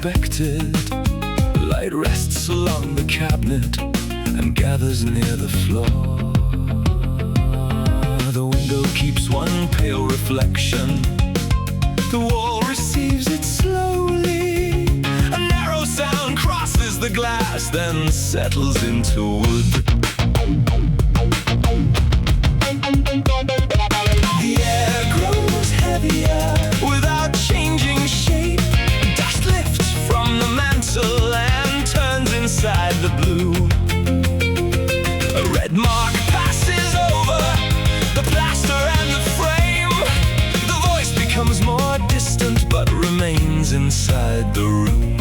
unexpected. Light rests along the cabinet and gathers near the floor. The window keeps one pale reflection. The wall receives it slowly. A narrow sound crosses the glass, then settles into wood. The air grows heavier without changing shape. Dust lifts from the mantle and turns inside the blue. A red mark passes over the plaster and the frame. The voice becomes more distant but remains inside the room.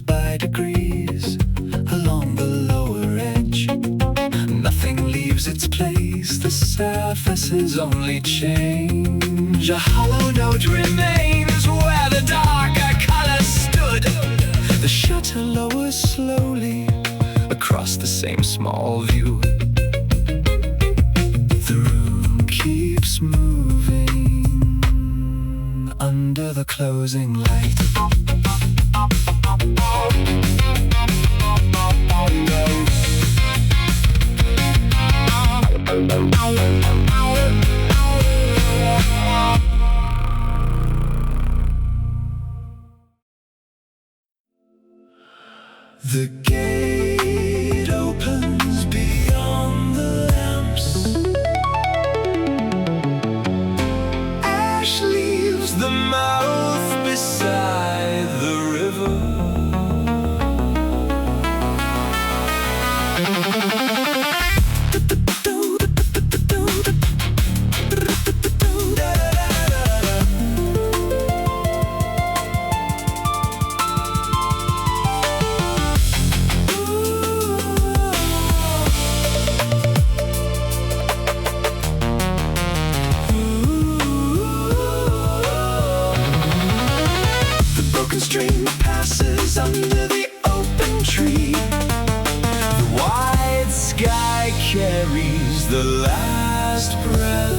By degrees along the lower edge, nothing leaves its place, the surfaces only change. A hollow note remains where the darker color stood. The shutter lowers slowly across the same small view. The room keeps moving under the closing light. The gate opens beyond the lamps. Ash leaves the mouth beside the river. String passes under the open tree. The wide sky carries the last breath.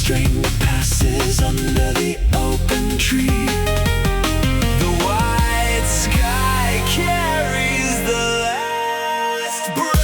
String passes under the open tree. The white sky carries the last breath.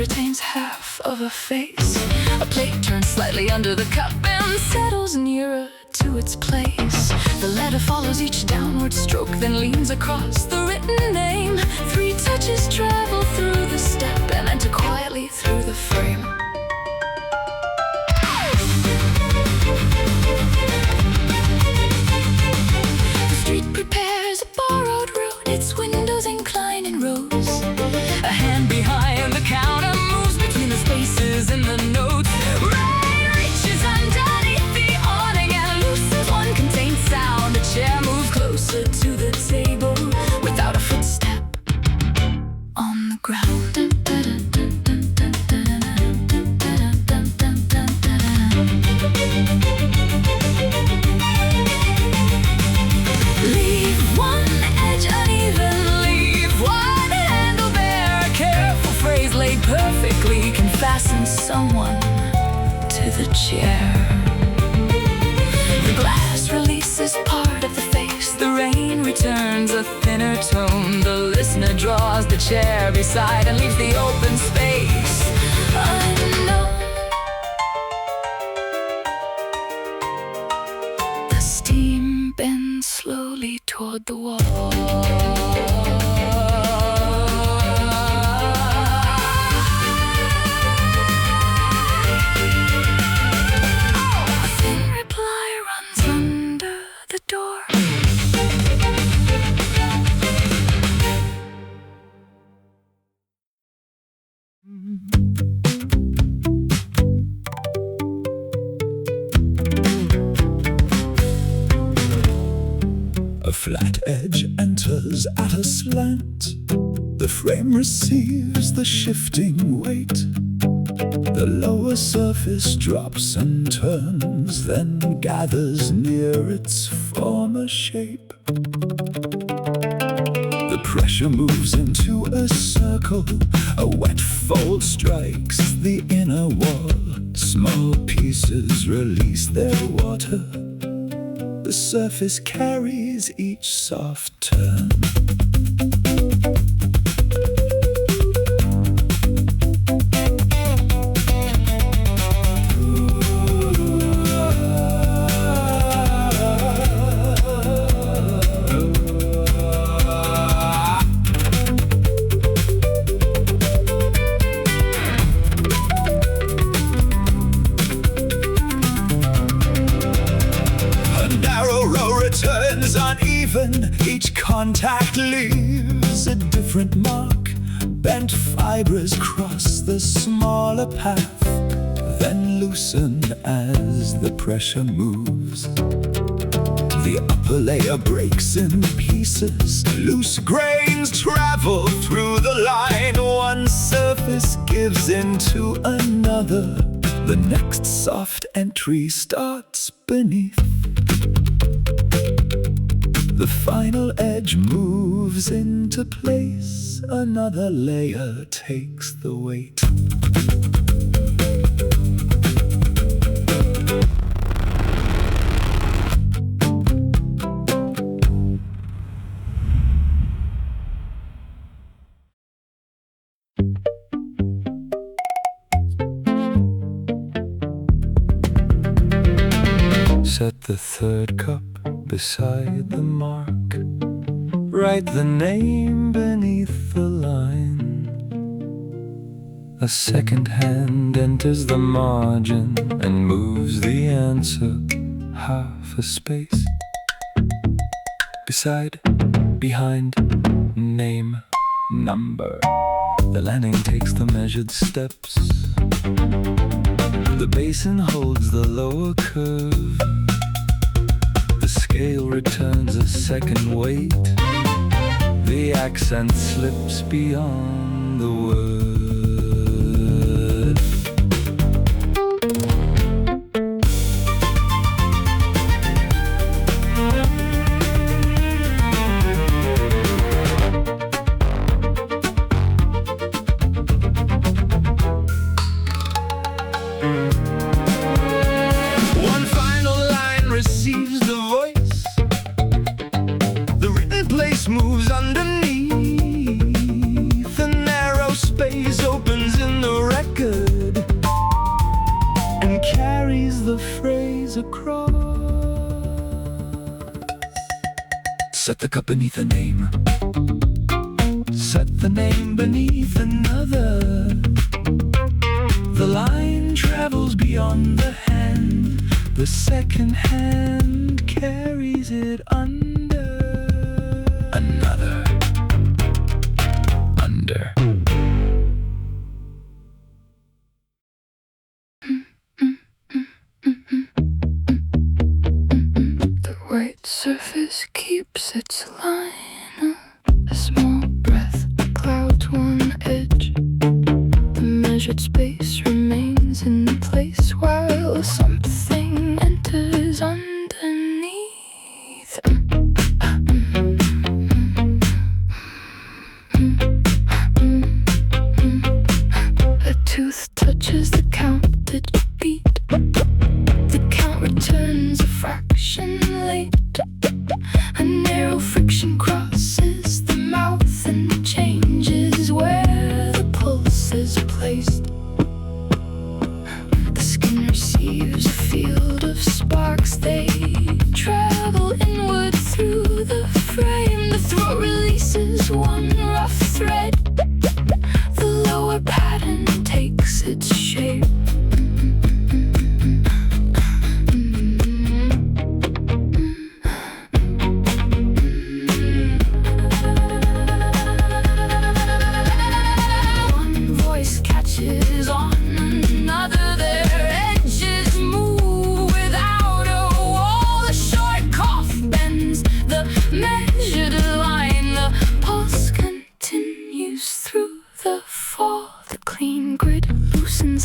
retains half of a face. A plate turns slightly under the cup and settles nearer to its place. The letter follows each downward stroke, then leans across the written name. 3 touches travel through the step and enter quietly through the frame. The street prepares a borrowed road, its windows incline in rows. A hand behind the counter moves between the spaces in the notes. Rain reaches underneath the awning and looses one contained sound. A chair moves closer to the table without a footstep on the ground. Leave one edge uneven, leave one handle bare. A careful phrase laid perfectly can fasten someone to the chair. The glass releases part of the face. The rain returns a thinner tone. The listener draws the chair beside and leaves the open space unknown. The steam bends slowly toward the wall. A thin reply runs under the door. A flat edge enters at a slant. The frame receives the shifting weight. The lower surface drops and turns, then gathers near its former shape. The pressure moves into a circle. A wet fold strikes the inner wall. Small pieces release their water. The surface carries each soft turn. Turns uneven, each contact leaves a different mark. Bent fibers cross the smaller path, then loosen as the pressure moves. The upper layer breaks in pieces. Loose grains travel through the line. One surface gives into another. The next soft entry starts beneath. The final edge moves into place. Another layer takes the weight. Set the third cup beside the mark. Write the name beneath the line. A second hand enters the margin and moves the answer half a space. Beside, behind, name, number. The landing takes the measured steps. The basin holds the lower curve. The scale returns a second weight. The accent slips beyond the word. One final line receives the voice. The written place moves underneath. A narrow space Set the cup beneath a name. Set the name beneath another. The line travels beyond the hand. The second hand carries it under. Another. Under. The white surface keeps its line. A small breath clouds one edge. The measured space remains in place while something enters underneath. A tooth touches the counted beat. The count returns a fraction late. A narrow friction crosses the mouth and changes where the pulse is placed. The skin receives a field of sparks. They travel inward through the frame. The throat releases one rough thread. The lower pattern takes its shape.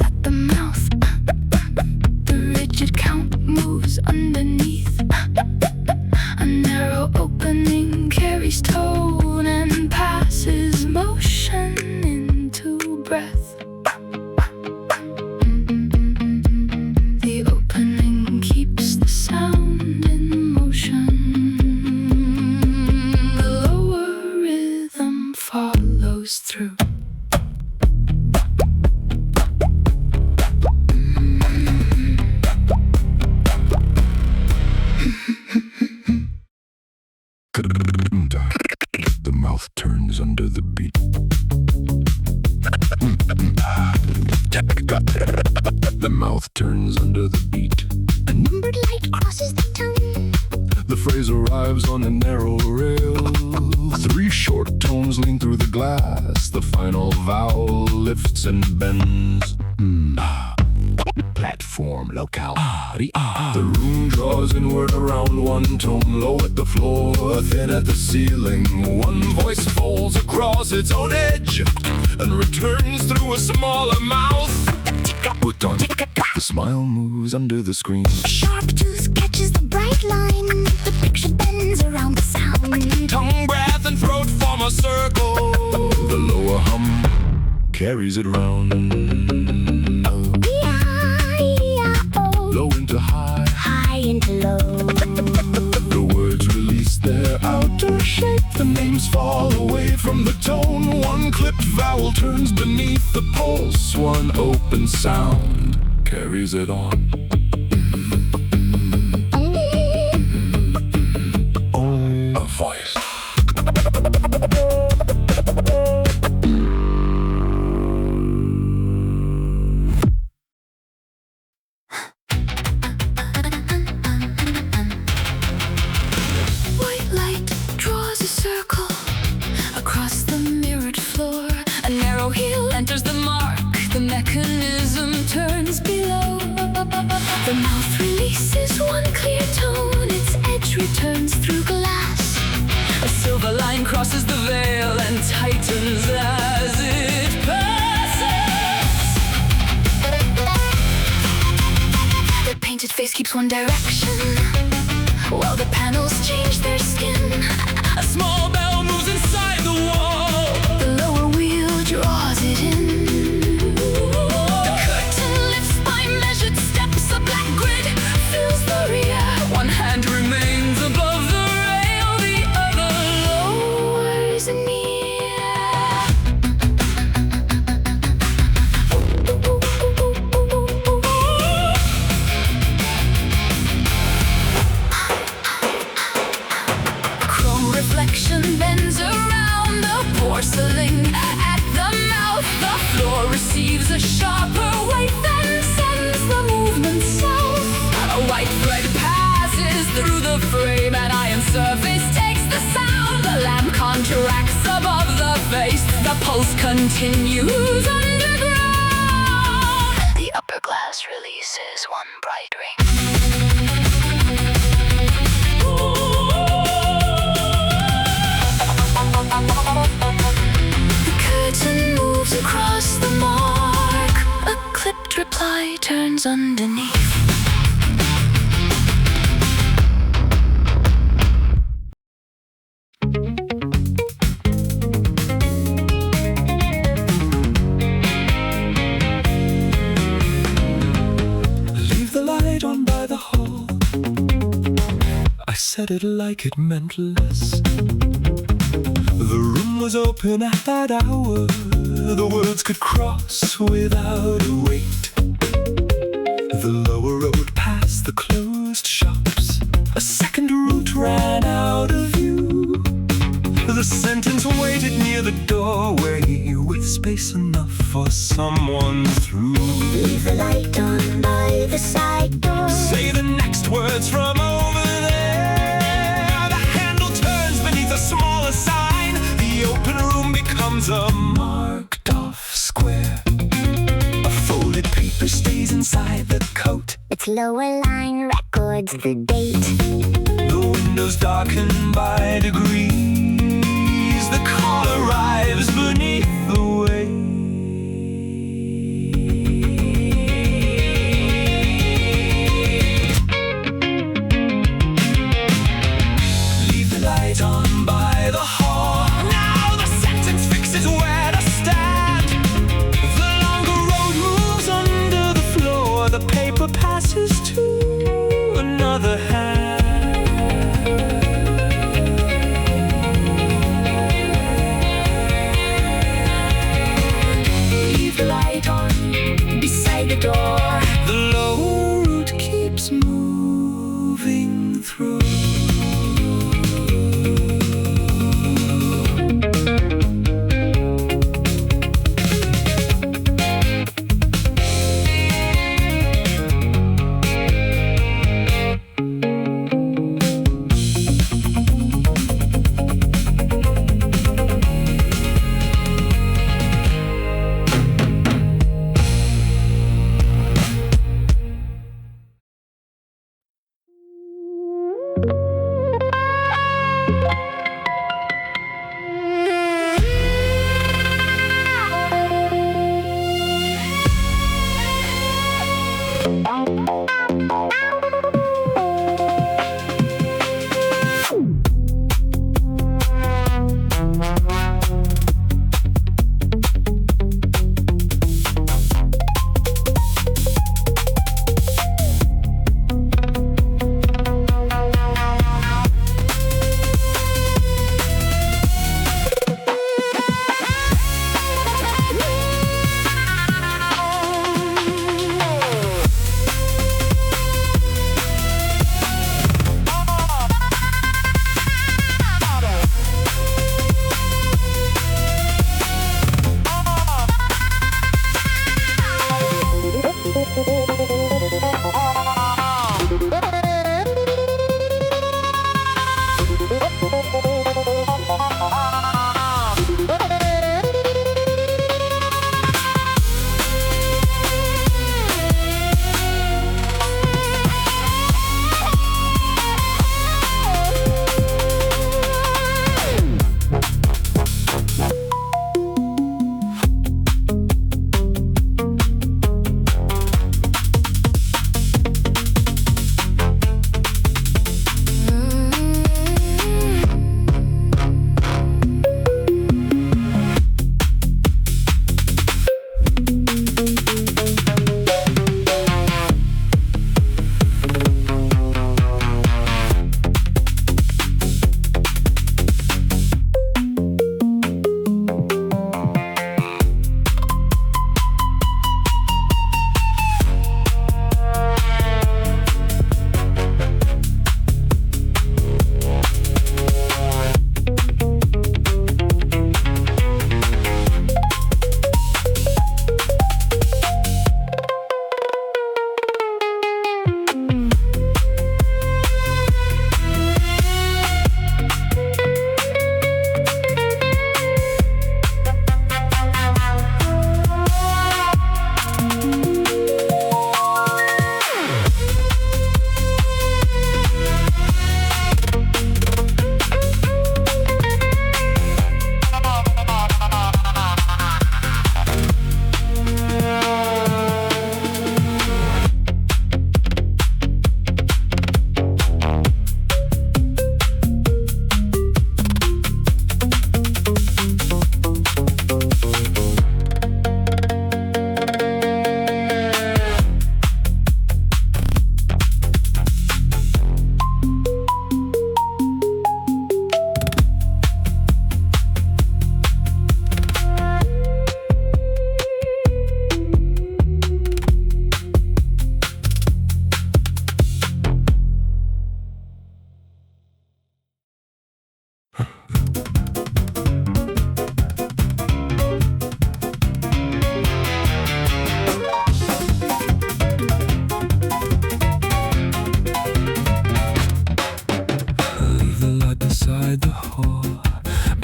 At the mouth, the rigid count moves underneath. A narrow opening carries tone and passes motion into breath. The opening keeps the sound in motion. The lower rhythm follows through. The mouth turns under the beat. The mouth turns under the beat. A numbered light crosses the tongue. The phrase arrives on a narrow rail. 3 short tones lean through the glass. The final vowel lifts and bends. Platform locale. The room draws inward around one tone, low at the floor, thin at the ceiling. One voice folds across its own edge and returns through a smaller mouth. The smile moves under the screen. A sharp tooth catches the bright line. The picture bends around the sound. Tongue, breath, and throat form a circle. The lower hum carries it round. Low into high, High into low. the words release their outer shape. The names fall away from the tone. One clipped vowel turns beneath the pulse. One open sound carries it on. Only a voice. Across the mirrored floor, a narrow heel enters the mark. The mechanism turns below. The mouth releases one clear tone. Its edge returns through glass. A silver line crosses the veil and tightens as it passes. The painted face keeps one direction, while the panels change their skin. A small bell moves inside the wall. The lower wheel draws it in. The curtain lifts by measured steps. A black grid fills the rear. One hand remains above the rail. The other lowers an ear. surface takes the sound. The lamp contracts above the face. The pulse continues underground. The upper glass releases one bright ring. The curtain moves across the mark. A clipped reply turns underneath. Leave the light on by the hall. I said it like it meant less. The room was open at that hour. The words could cross without a wait. The lower road past the closed shops. A second route ran out of view. The sentence waited near the doorway, with space enough for someone through. Leave the light on by the side door. Say the next words from over there. The handle turns beneath a smaller sign. The open room becomes a marked off square. A folded paper stays inside the coat. Its lower line records the date. The windows darken by degrees. The car arrives beneath the weight. Leave the light on by the hall. Now the sentence fixes where to stand. The longer road moves under the floor. The paper passes to another hand. Leave the light on beside the door. The lower route keeps moving through.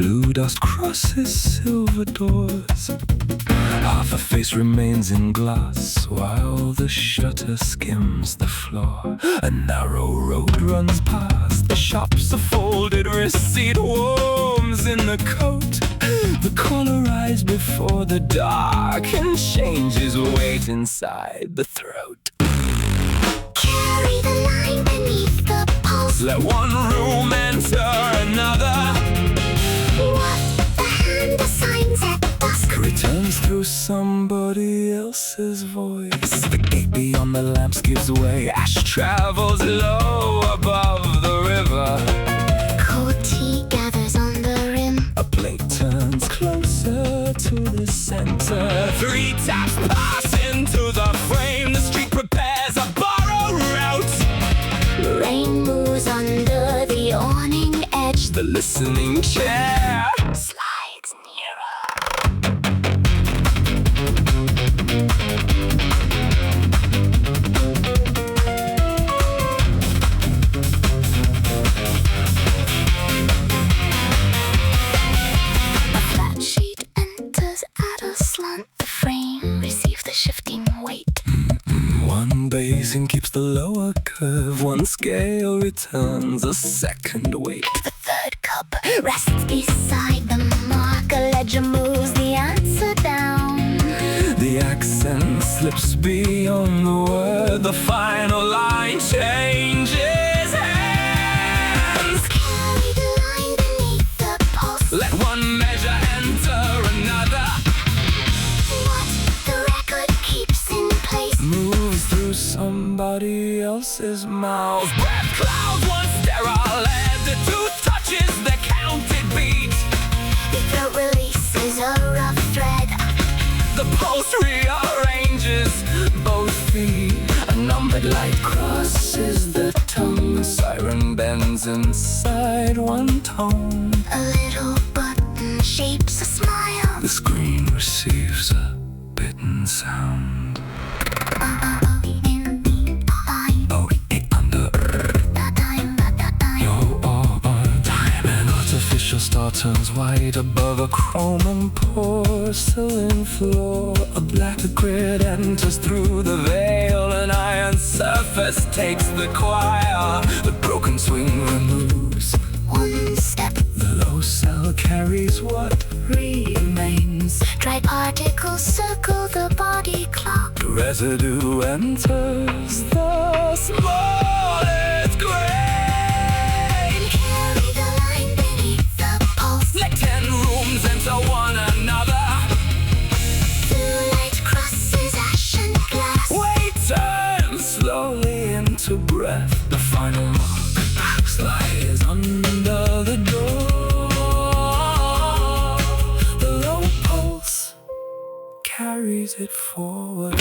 Blue dust crosses silver doors. Half a face remains in glass while the shutter skims the floor. A narrow road runs past the shops, a folded receipt warms in the coat. The collar rise before the dark and changes weight inside the throat. Carry the line beneath the pulse. Let one room enter another. What the hand assigns at dusk Returns through somebody else's voice. The gate beyond the lamps gives way. Ash travels low above the river. Cold tea gathers on the rim. A plate turns closer to the center. 3 taps pass into the frame. The street prepares a borrowed route. Rain moves under the awning edge. The listening chair Slides nearer. A flat sheet enters at a slant. The frame receives the shifting weight. One basing keeps the lower curve. One scale returns a second weight. The third cup rests beside the mark. A ledger moves the answer down. The accent slips beyond the word. The final line changes hands. Carry the line beneath the pulse. Let one measure enter another. What the record keeps in place. Moves through somebody else's mouth. Breath clouds, one sterile head. The tooth touches the counted beat. The throat releases a rough thread. The pulse rearranges both feet. A numbered light crosses the tongue. Siren bends inside one tone. A little button shapes a smile. The screen receives a bitten sound. In the eye. Oh, under That time. your time. An artificial star turns white above a chrome and porcelain floor. A black grid enters through the veil. An iron surface takes the choir. The broken swing removes. One step. The low cell carries what remains. Dry particles circle the body clock. Residue enters the smallest grain. Carry the line beneath the pulse. Let 10 rooms enter one another. Blue light crosses ash and glass. Weight turns slowly into breath. The final mark slides under the door. The low pulse carries it forward.